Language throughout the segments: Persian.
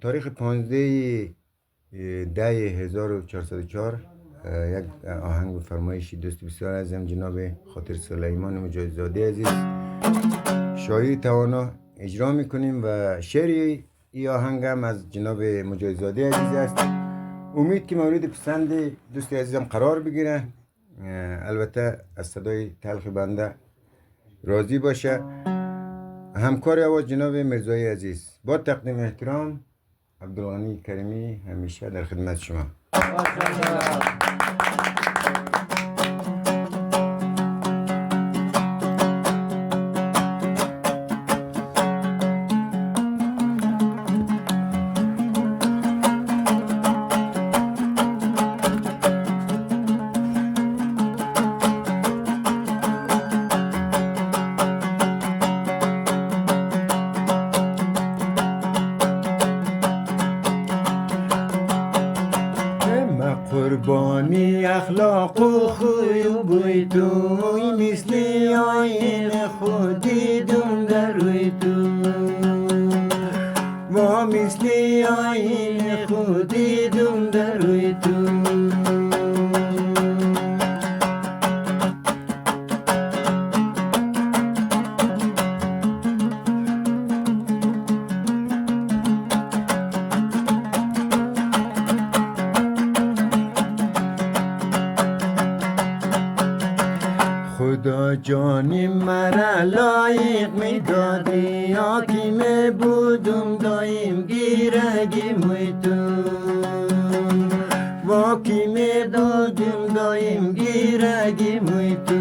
تاریخ 15/10/1404 یک آهنگ و فرمایشی دوست بسیار عزیزم جناب خاطر سلیمان مجاهدزاده عزیز شاعری توانا اجرا میکنیم و شعر ای آهنگ هم از جناب مجاهدزاده عزیز است. امید که مورد پسند دوست عزیزم قرار بگیره، البته از صدای تلخ بنده راضی باشه. همکار آواز جناب مرزایی عزیز. با تقدیم احترام عبدالغنی کریمی همیشه در خدمت شما. قربانی اخلاق و خوی و بوی توی مثل آین خود دیدم در روی تو و مثل آین خود دیدم در روی تو. خدا جانی مرا لایق می دادی حاکم بودم دایم گیرگی موی تو واکیم بودم دایم گیرگی موی تو.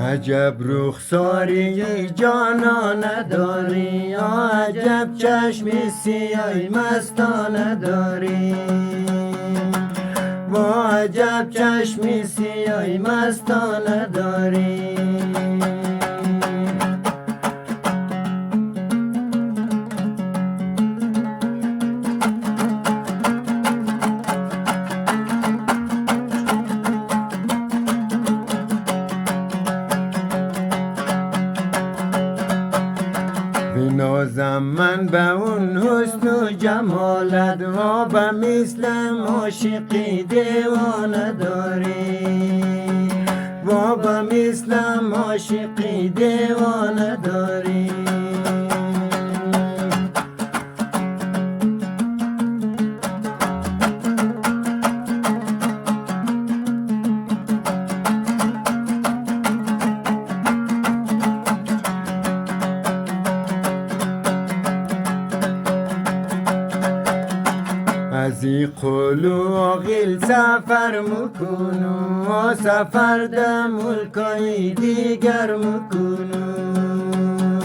عجب رخساری جانانه داری، عجب چشم سیاه مستانه داری و عجب چشم سیاه مستانه داری. بنازم من به اون حسن و جمالت و به مثل عاشقی دیوانه داری و به مثل عاشقی دیوانه داری. از این قول و عقل سفر مکنم و سفر در ملکای دیگر مکنم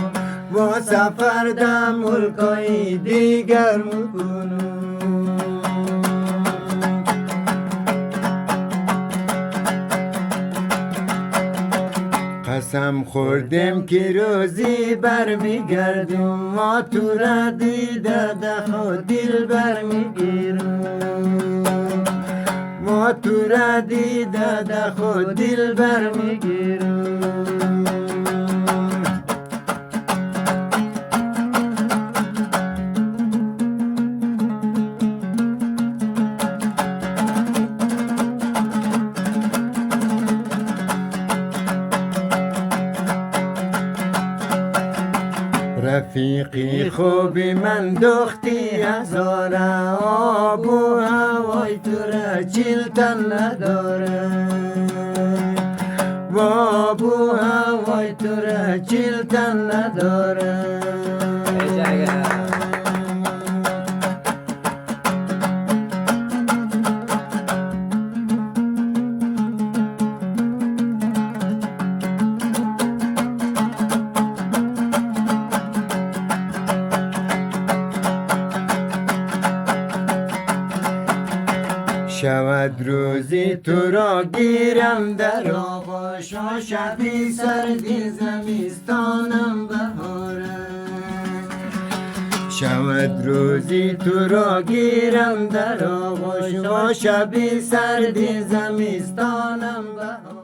و سفر در ملکای دیگر مکنم. قسم خوردم که روزی برمیگردم و تو را دیده ده خود دل برمیگیرم و تو را دیده ده خود دل برمیگیرم. رفیقی خوب من دختی هزاره آب و هوای تو را چیلتن نداره و آب و هوای تو را چیلتن نداره. شود روزی تو را گیرم در آغوش و شبی سردی زمستانم بهاره شود روزی تو را گیرم در آغوش و شبی سردی زمستانم بهار